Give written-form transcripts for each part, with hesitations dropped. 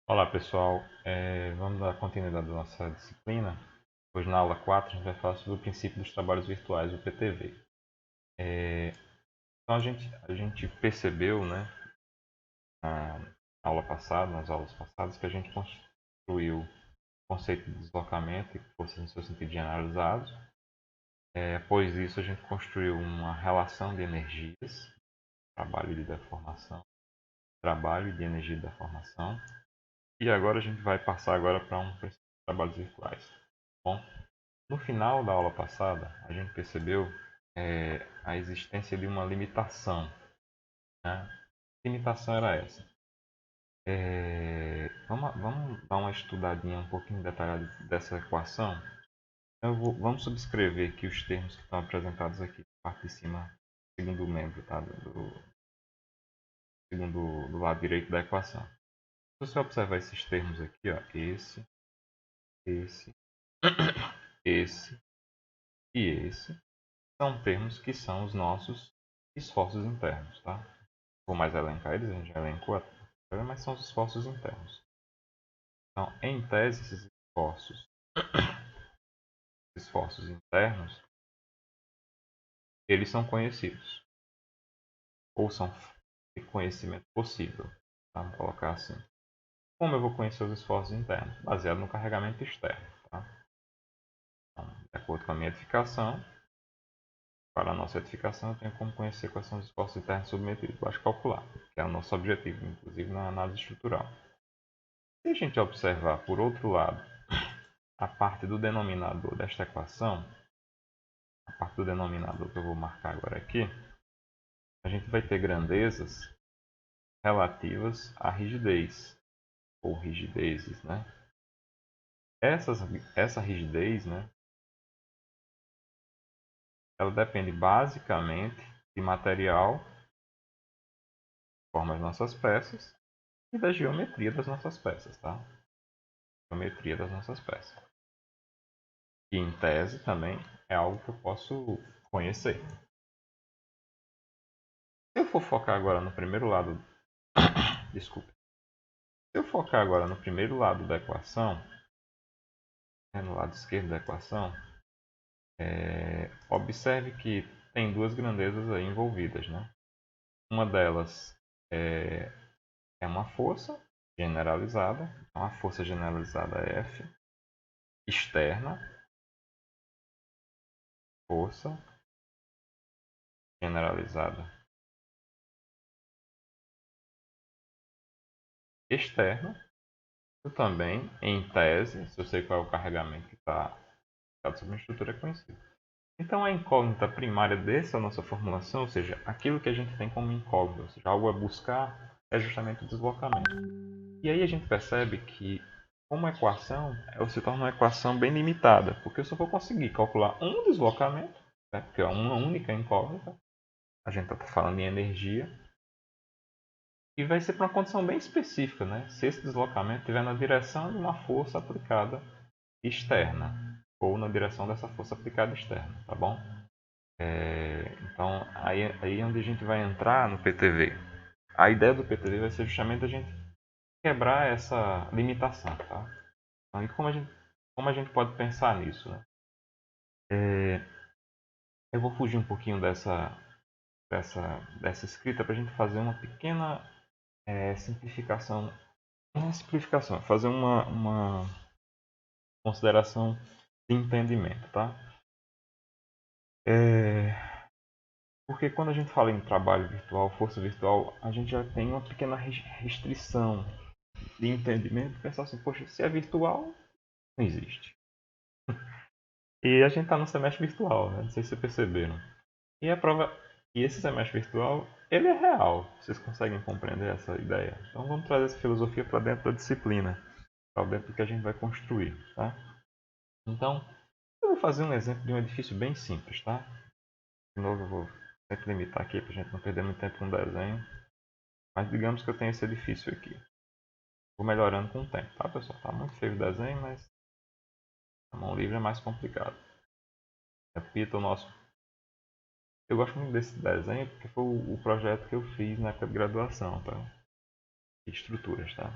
Olá pessoal, vamos dar continuidade à nossa disciplina. Hoje na aula 4 a gente vai falar sobre o princípio dos trabalhos virtuais, o PTV. Então a gente percebeu, né, na aula passada, nas aulas passadas, que a gente construiu o conceito de deslocamento e forças no seu sentido generalizado. Após isso a gente construiu uma relação de energias, trabalho e de deformação, trabalho e de energia de deformação. E agora a gente vai passar agora para um princípio de trabalhos virtuais. Bom, no final da aula passada, a gente percebeu a existência de uma limitação. Né? Que limitação era essa? Vamos dar uma estudadinha um pouquinho detalhada dessa equação. Vamos subscrever aqui os termos que estão apresentados aqui, na parte de cima, segundo membro, tá? Segundo do lado direito da equação. Se você observar esses termos aqui, ó, esse, esse e esse, são termos que são os nossos esforços internos, tá? Vou mais elencar eles, a gente já elencou, mas são os esforços internos. Então, em tese, esses esforços internos, eles são conhecidos, ou são de conhecimento possível, tá? Vamos colocar assim. Como eu vou conhecer os esforços internos? Baseado no carregamento externo, tá? Então, de acordo com a minha edificação, para a nossa edificação, eu tenho como conhecer quais são os esforços internos submetidos. Basta calcular, que é o nosso objetivo, inclusive na análise estrutural. Se a gente observar, por outro lado, a parte do denominador desta equação, a parte do denominador que eu vou marcar agora aqui, a gente vai ter grandezas relativas à rigidez, ou rigidezes, né? Essa rigidez, né, ela depende basicamente de material, que forma as nossas peças, e da geometria das nossas peças, tá? Geometria das nossas peças. Que em tese também é algo que eu posso conhecer. Se eu for focar agora no primeiro lado, desculpe. Se eu focar agora no primeiro lado da equação, no lado esquerdo da equação, observe que tem duas grandezas aí envolvidas, né? Uma delas é uma força generalizada, então a força generalizada é F, externa, força generalizada externa. Eu também, em tese, se eu sei qual é o carregamento que está sobre uma estrutura, é conhecido. Então a incógnita primária dessa nossa formulação, ou seja, aquilo que a gente tem como incógnita, ou seja, algo a buscar, é justamente o deslocamento. E aí a gente percebe que, como equação, ela se torna uma equação bem limitada, porque eu só vou conseguir calcular um deslocamento, né, porque é uma única incógnita, a gente está falando em energia, e vai ser para uma condição bem específica, né? Se esse deslocamento estiver na direção de uma força aplicada externa, ou na direção dessa força aplicada externa, tá bom? Então, aí é onde a gente vai entrar no PTV. A ideia do PTV vai ser justamente a gente quebrar essa limitação, tá? Então, e como a gente pode pensar nisso, né? Eu vou fugir um pouquinho dessa escrita para a gente fazer uma pequena simplificação. Não é simplificação, é fazer uma consideração de entendimento, tá? Porque quando a gente fala em trabalho virtual, força virtual, a gente já tem uma pequena restrição de entendimento. Pensar assim, poxa, se é virtual, não existe. E a gente está no semestre virtual, né? Não sei se vocês perceberam. E a prova, e esse semestre virtual, ele é real. Vocês conseguem compreender essa ideia? Então vamos trazer essa filosofia para dentro da disciplina, para dentro do que a gente vai construir, tá? Então, eu vou fazer um exemplo de um edifício bem simples, tá? De novo, eu vou sempre limitar aqui para a gente não perder muito tempo no desenho. Mas digamos que eu tenho esse edifício aqui. Vou melhorando com o tempo, tá, pessoal? Tá muito feio o desenho, mas a mão livre é mais complicado. Repita o nosso. Eu gosto muito desse desenho porque foi o projeto que eu fiz na época de graduação, tá? De estruturas, tá?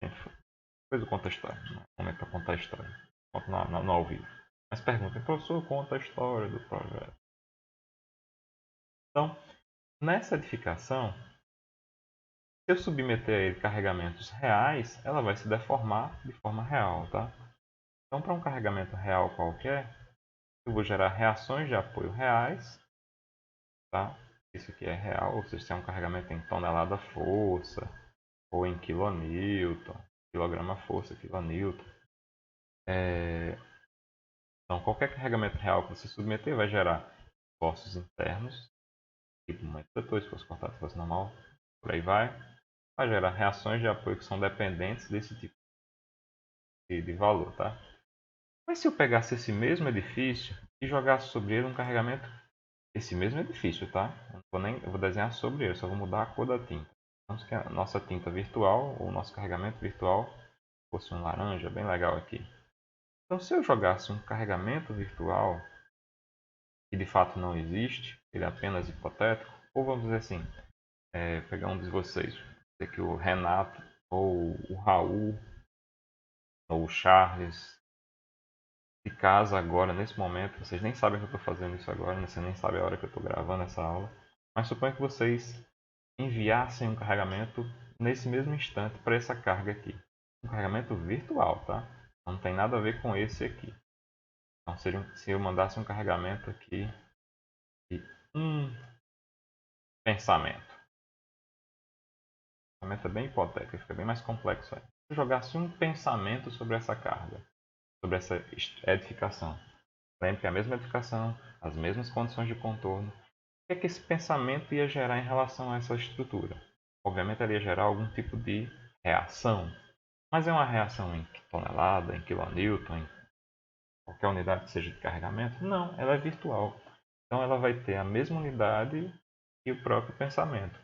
Depois eu conto a história. No momento para contar a história. Conto no ao vivo. Mas perguntem, professor, conta a história do projeto. Então, nessa edificação, se eu submeter a ele carregamentos reais, ela vai se deformar de forma real, tá? Então, para um carregamento real qualquer, eu vou gerar reações de apoio reais, tá? Isso aqui é real, ou seja, se é um carregamento em tonelada-força, ou em quilonewton, quilograma-força, quilonewton. Então, qualquer carregamento real que você submeter vai gerar esforços internos, tipo momento vetor, esforço cortado, esforço normal, por aí vai. Vai gerar reações de apoio que são dependentes desse tipo de valor, tá? Mas se eu pegasse esse mesmo edifício e jogasse sobre ele um carregamento, esse mesmo edifício, tá? Eu vou desenhar sobre ele, só vou mudar a cor da tinta. Vamos que a nossa tinta virtual, ou o nosso carregamento virtual, fosse um laranja, bem legal aqui. Então, se eu jogasse um carregamento virtual, que de fato não existe, ele é apenas hipotético, ou vamos dizer assim, pegar um de vocês, dizer que o Renato, ou o Raul, ou o Charles, de casa agora, nesse momento, vocês nem sabem que eu estou fazendo isso agora, você nem sabe a hora que eu estou gravando essa aula, mas suponha que vocês enviassem um carregamento nesse mesmo instante para essa carga aqui. Um carregamento virtual, tá? Não tem nada a ver com esse aqui. Então, se eu mandasse um carregamento aqui de um pensamento. O pensamento é bem hipotético, fica bem mais complexo aí. Se eu jogasse um pensamento sobre essa carga, sobre essa edificação. Lembre que é a mesma edificação, as mesmas condições de contorno. O que é que esse pensamento ia gerar em relação a essa estrutura? Obviamente ela ia gerar algum tipo de reação. Mas é uma reação em tonelada, em quilonewton, em qualquer unidade que seja de carregamento? Não, ela é virtual. Então ela vai ter a mesma unidade que o próprio pensamento.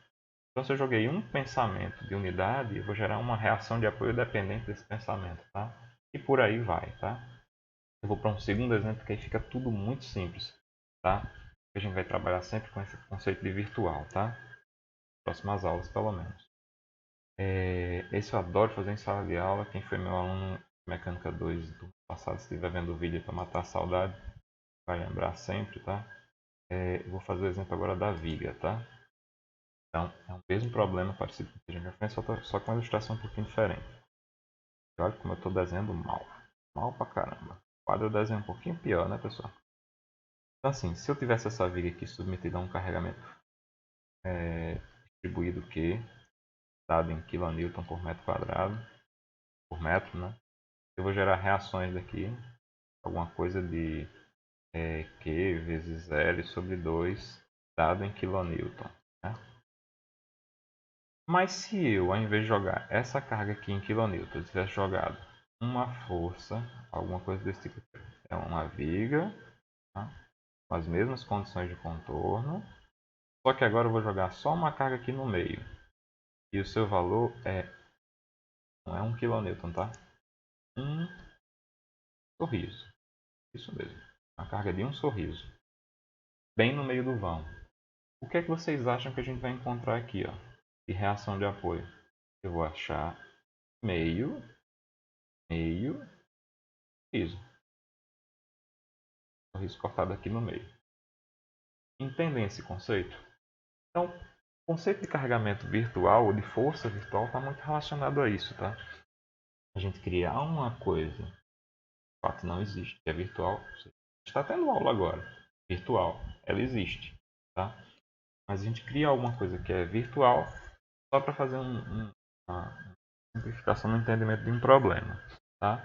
Então se eu joguei um pensamento de unidade, eu vou gerar uma reação de apoio dependente desse pensamento, tá? E por aí vai, tá? Eu vou para um segundo exemplo que aí fica tudo muito simples, tá? A gente vai trabalhar sempre com esse conceito de virtual, tá? Próximas aulas, pelo menos. Esse eu adoro fazer em sala de aula. Quem foi meu aluno de Mecânica 2 do passado, se estiver vendo o vídeo para matar a saudade, vai lembrar sempre, tá? Eu vou fazer o exemplo agora da viga, tá? Então, é o mesmo problema parecido com o que a gente já fez, só com uma ilustração um pouquinho diferente. E olha como eu estou desenhando mal. Mal pra caramba. O quadro eu desenho um pouquinho pior, né, pessoal? Então, assim, se eu tivesse essa viga aqui submetida a um carregamento distribuído Q, dado em kN por metro quadrado, por metro, né? Eu vou gerar reações daqui, alguma coisa de Q vezes L sobre 2, dado em kN. Né? Mas se eu, ao invés de jogar essa carga aqui em kN, eu tivesse jogado uma força, alguma coisa desse tipo, é uma viga, tá? Com as mesmas condições de contorno, só que agora eu vou jogar só uma carga aqui no meio. E o seu valor não é 1 kN, tá? Um sorriso. Isso mesmo. A carga de um sorriso. Bem no meio do vão. O que é que vocês acham que a gente vai encontrar aqui, ó? De reação de apoio? Eu vou achar meio, sorriso. Sorriso cortado aqui no meio. Entendem esse conceito? Então, o conceito de carregamento virtual ou de força virtual está muito relacionado a isso, tá? A gente criar uma coisa, de fato não existe, que é virtual. Está tendo aula agora, virtual, ela existe, tá? Mas a gente cria alguma coisa que é virtual só para fazer uma simplificação no entendimento de um problema, tá?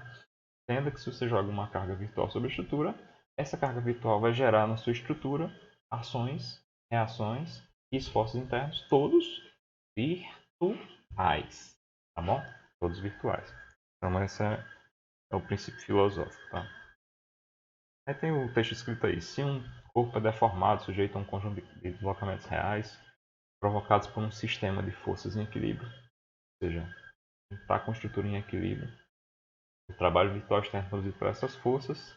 Entenda que se você joga uma carga virtual sobre a estrutura, essa carga virtual vai gerar na sua estrutura ações, reações e esforços internos, todos virtuais, tá bom? Todos virtuais. Então esse é o princípio filosófico, tá? Aí tem o texto escrito aí: se um corpo é deformado, sujeito a um conjunto de deslocamentos reais, provocados por um sistema de forças em equilíbrio, ou seja, está com estrutura em equilíbrio, o trabalho virtual externo produzido por essas forças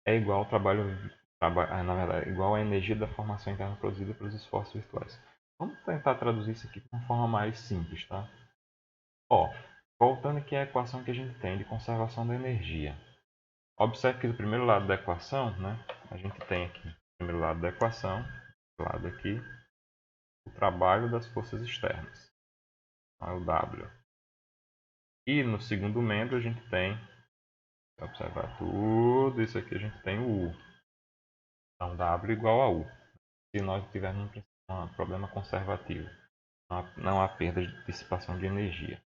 é igual ao na verdade, igual à energia da formação interna produzida pelos esforços virtuais. Vamos tentar traduzir isso aqui de uma forma mais simples, tá? Ó, voltando aqui à equação que a gente tem de conservação da energia. Observe que do primeiro lado da equação, né, a gente tem aqui, no primeiro lado da equação, lado aqui, o trabalho das forças externas, é o W. E no segundo membro a gente tem, se observar tudo isso aqui, a gente tem o U. Então W igual a U. Se nós tivermos um problema conservativo, não há perda de dissipação de energia.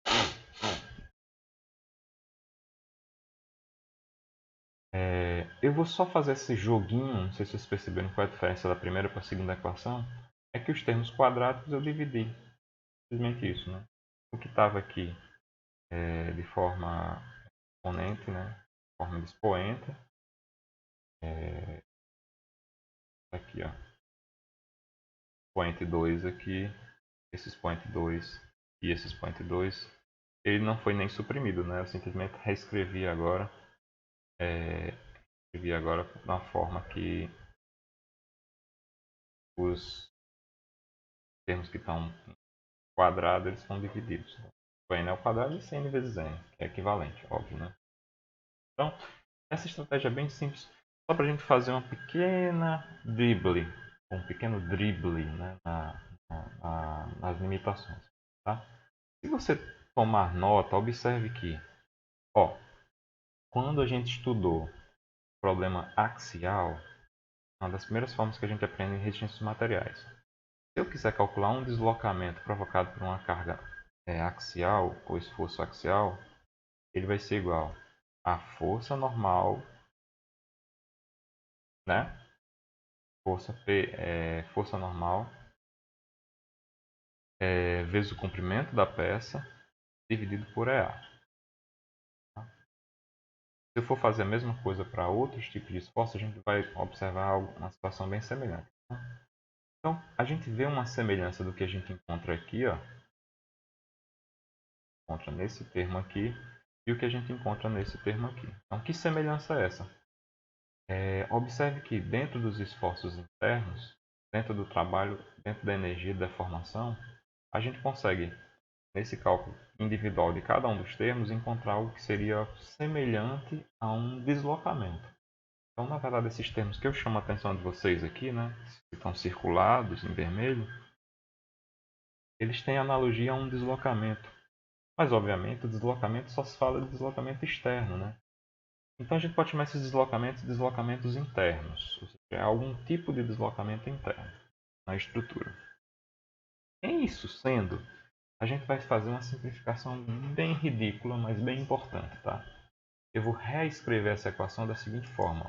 Eu vou só fazer esse joguinho, não sei se vocês perceberam qual é a diferença da primeira para a segunda equação. É que os termos quadrados eu dividi. Simplesmente isso, né? O que estava aqui de forma exponente, né? Forma de expoente. Aqui, ó. Expoente 2 aqui. Esse expoente 2 e esse expoente 2. Ele não foi nem suprimido, né? Eu simplesmente reescrevi agora. Escrevi agora de uma forma que os termos que estão quadrados eles estão divididos. O n ao quadrado e cn vezes n, que é equivalente, óbvio, né? Então, essa estratégia é bem simples, só para a gente fazer uma pequena drible, um pequeno drible, né, nas limitações. Tá? Se você tomar nota, observe que, ó, quando a gente estudou problema axial, uma das primeiras formas que a gente aprende em resistências materiais. Se eu quiser calcular um deslocamento provocado por uma carga axial ou esforço axial, ele vai ser igual a força normal, né? Força normal vezes o comprimento da peça dividido por EA. Tá? Se eu for fazer a mesma coisa para outros tipos de esforço, a gente vai observar uma situação bem semelhante. Tá? Então, a gente vê uma semelhança do que a gente encontra aqui, ó, encontra nesse termo aqui, e o que a gente encontra nesse termo aqui. Então, que semelhança é essa? Observe que dentro dos esforços internos, dentro do trabalho, dentro da energia de deformação, a gente consegue, nesse cálculo individual de cada um dos termos, encontrar algo que seria semelhante a um deslocamento. Então, na verdade, esses termos que eu chamo a atenção de vocês aqui, né, que estão circulados em vermelho, eles têm analogia a um deslocamento. Mas, obviamente, o deslocamento só se fala de deslocamento externo, né? Então a gente pode chamar esses deslocamentos de deslocamentos internos, ou seja, é algum tipo de deslocamento interno na estrutura. Em isso sendo, a gente vai fazer uma simplificação bem ridícula, mas bem importante, tá? Eu vou reescrever essa equação da seguinte forma.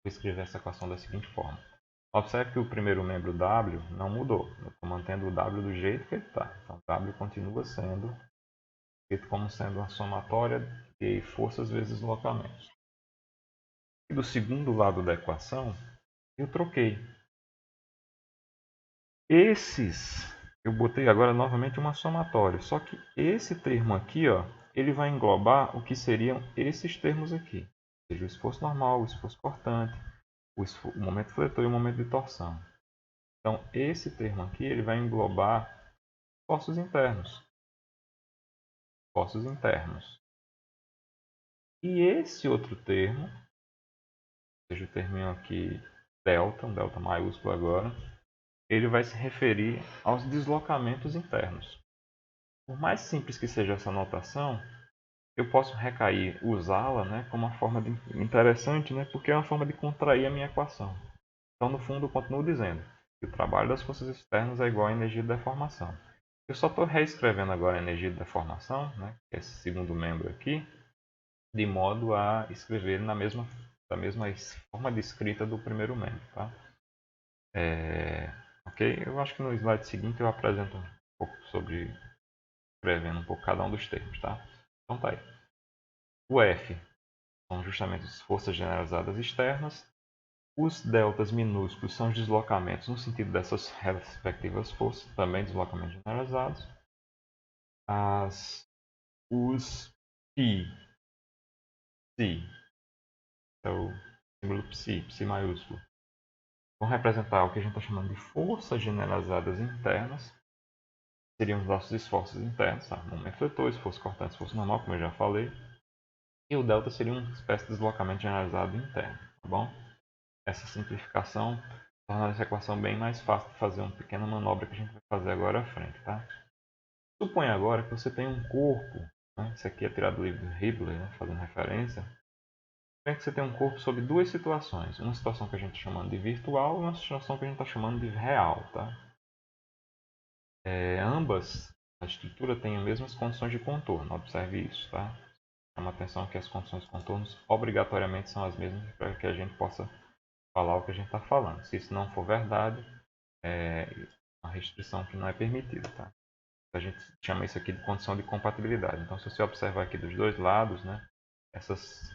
Vou escrever essa equação da seguinte forma. Observe que o primeiro membro W não mudou. Eu estou mantendo o W do jeito que ele está. Então W continua sendo escrito como sendo uma somatória de forças vezes deslocamentos. E do segundo lado da equação, eu troquei. Eu botei agora novamente uma somatória. Só que esse termo aqui, ó, ele vai englobar o que seriam esses termos aqui. Ou seja, o esforço normal, o esforço cortante, o momento fletor e o momento de torção. Então, esse termo aqui, ele vai englobar forços internos. Forços internos. E esse outro termo, ou seja, o terminho aqui delta, um delta maiúsculo agora, ele vai se referir aos deslocamentos internos. Por mais simples que seja essa notação, eu posso usá-la, né, como uma forma interessante, né, porque é uma forma de contrair a minha equação. Então, no fundo, eu continuo dizendo que o trabalho das forças externas é igual à energia de deformação. Eu só estou reescrevendo agora a energia de deformação, né, esse segundo membro aqui, de modo a escrever da mesma forma de escrita do primeiro membro. Tá? Ok? Eu acho que no slide seguinte eu apresento um pouco sobre escrevendo um pouco cada um dos termos. Tá? Então tá aí. O F são justamente as forças generalizadas externas. Os deltas minúsculos são os deslocamentos no sentido dessas respectivas forças, também deslocamentos generalizados. Os psi, é o símbolo psi maiúsculo, vão representar o que a gente está chamando de forças generalizadas internas. seriam os nossos esforços internos, tá? Momento vetor, esforço cortante, esforço normal, como eu já falei. E o delta seria uma espécie de deslocamento generalizado interno, tá bom? Essa simplificação torna essa equação bem mais fácil de fazer uma pequena manobra que a gente vai fazer agora à frente, tá? Suponha agora que você tem um corpo, né? Isso aqui é tirado do livro de Hibbeler, né? Fazendo referência. Suponha que você tem um corpo sob duas situações. Uma situação que a gente está chamando de virtual e uma situação que a gente está chamando de real, tá? Ambas, a estrutura tem as mesmas condições de contorno, observe isso, tá? Chama atenção que as condições de contornos obrigatoriamente são as mesmas para que a gente possa falar o que a gente está falando. Se isso não for verdade, é uma restrição que não é permitida, tá? A gente chama isso aqui de condição de compatibilidade. Então, se você observar aqui dos dois lados, né,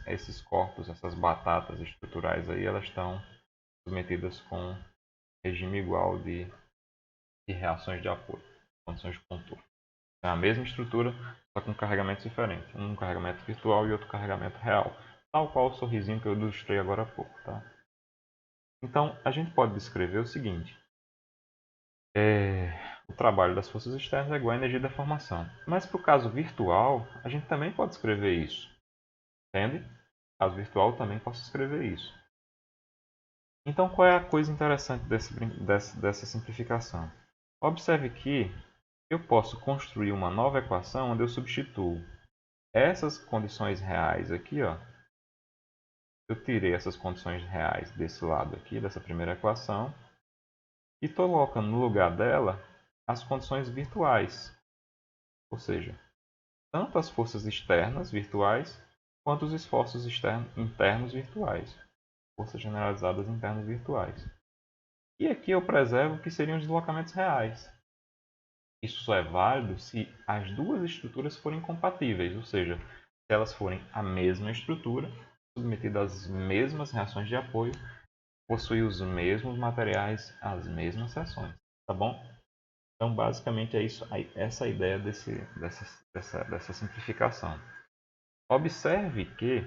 esses corpos, essas batatas estruturais aí, elas estão submetidas com regime igual de reações de apoio, condições de contorno. É a mesma estrutura, só com carregamentos diferentes. Um carregamento virtual e outro carregamento real. Tal qual o sorrisinho que eu ilustrei agora há pouco, tá? Então, a gente pode descrever o seguinte. O trabalho das forças externas é igual à energia de deformação. Mas para o caso virtual, a gente também pode escrever isso. Entende? No caso virtual, também posso escrever isso. Então, qual é a coisa interessante dessa simplificação? Observe que eu posso construir uma nova equação onde eu substituo essas condições reais aqui, ó. Eu tirei essas condições reais desse lado aqui, dessa primeira equação, e estou colocando no lugar dela as condições virtuais. Ou seja, tanto as forças externas virtuais quanto os esforços internos virtuais. Forças generalizadas internas virtuais. E aqui eu preservo o que seriam os deslocamentos reais. Isso só é válido se as duas estruturas forem compatíveis, ou seja, se elas forem a mesma estrutura, submetida às mesmas reações de apoio, possui os mesmos materiais, as mesmas seções, tá bom? Então, basicamente é isso, essa a ideia dessa simplificação. Observe que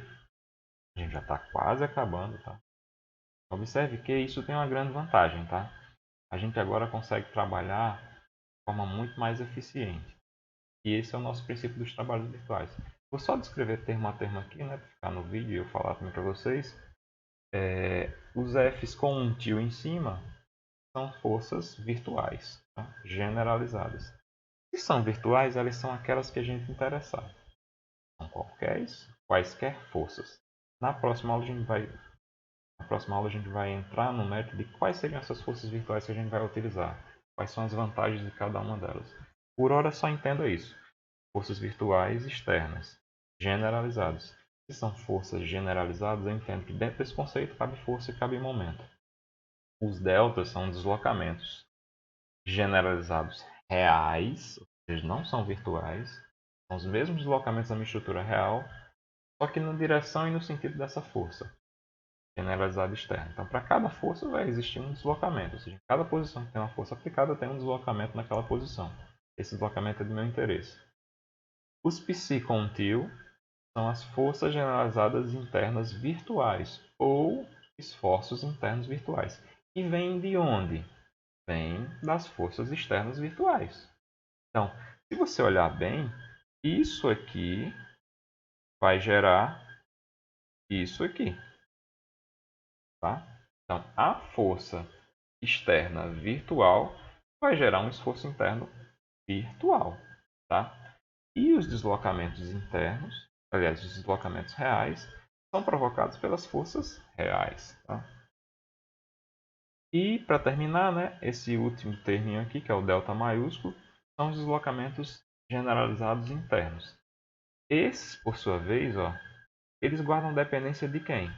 a gente já está quase acabando, tá? Observe que isso tem uma grande vantagem, tá? A gente agora consegue trabalhar de forma muito mais eficiente. E esse é o nosso princípio dos trabalhos virtuais. Vou só descrever termo a termo aqui, né, para ficar no vídeo e eu falar também para vocês. Os Fs com um tio em cima são forças virtuais, tá? Generalizadas. Se são virtuais, elas são aquelas que a gente interessar. São quaisquer forças. Na próxima aula a gente vai entrar no método de quais seriam essas forças virtuais que a gente vai utilizar. Quais são as vantagens de cada uma delas. Por hora só entenda isso. Forças virtuais externas, generalizadas. Se são forças generalizadas, eu entendo que dentro desse conceito cabe força e cabe momento. Os deltas são deslocamentos generalizados reais, ou seja, não são virtuais. São os mesmos deslocamentos da minha estrutura real, só que na direção e no sentido dessa força generalizada externa. Então, para cada força vai existir um deslocamento, ou seja, em cada posição que tem uma força aplicada tem um deslocamento naquela posição. Esse deslocamento é do meu interesse. Os psi com tio são as forças generalizadas internas virtuais ou esforços internos virtuais. E vêm de onde? Vêm das forças externas virtuais. Então, se você olhar bem, isso aqui vai gerar isso aqui. Tá? Então, a força externa virtual vai gerar um esforço interno virtual. Tá? E os deslocamentos internos, aliás, os deslocamentos reais, são provocados pelas forças reais. Tá? E, para terminar, né, esse último terminho aqui, que é o delta maiúsculo, são os deslocamentos generalizados internos. Esses, por sua vez, ó, eles guardam dependência de quem?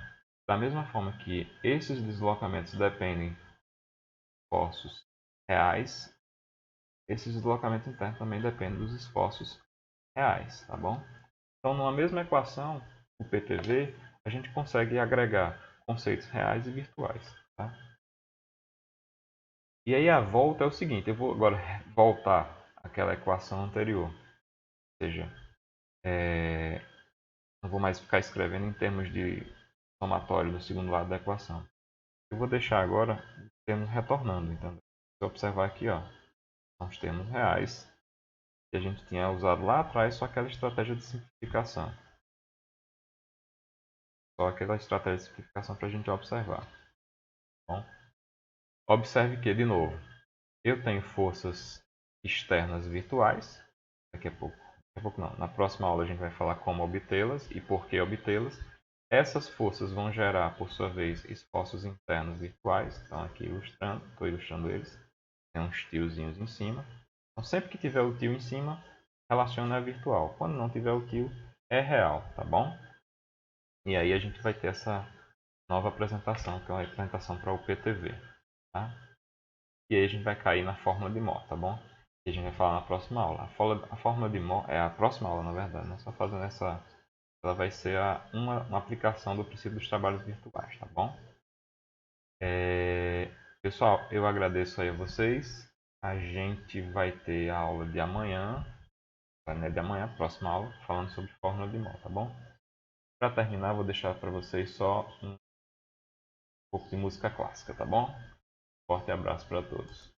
Da mesma forma que esses deslocamentos dependem de esforços reais, esses deslocamentos internos também dependem dos esforços reais, tá bom? Então, numa mesma equação, o PTV, a gente consegue agregar conceitos reais e virtuais, tá? E aí a volta é o seguinte, eu vou agora voltar àquela equação anterior, ou seja, não vou mais ficar escrevendo em termos de somatório do segundo lado da equação. Eu vou deixar agora os termos retornando, então, se eu observar aqui, ó, são os termos reais que a gente tinha usado lá atrás, só aquela estratégia de simplificação. Só aquela estratégia de simplificação para a gente observar. Bom, observe que, de novo, eu tenho forças externas virtuais. Daqui a pouco não. Na próxima aula a gente vai falar como obtê-las e por que obtê-las. Essas forças vão gerar, por sua vez, esforços internos virtuais. Então, aqui estou ilustrando eles. Tem uns tiozinhos em cima. Então, sempre que tiver o tio em cima, relaciona a virtual. Quando não tiver o tio, é real, tá bom? E aí a gente vai ter essa nova apresentação, que é uma apresentação para o PTV, tá? E aí a gente vai cair na fórmula de Moore, tá bom? E a gente vai falar na próxima aula. A fórmula de Moore é a próxima aula, na verdade, né? Só fazendo essa... Ela vai ser uma aplicação do princípio dos trabalhos virtuais, tá bom? Pessoal, eu agradeço aí a vocês. A gente vai ter a aula de amanhã, né? De amanhã, próxima aula, falando sobre fórmula de Moore, tá bom? Para terminar, vou deixar para vocês só um pouco de música clássica, tá bom? Forte abraço para todos.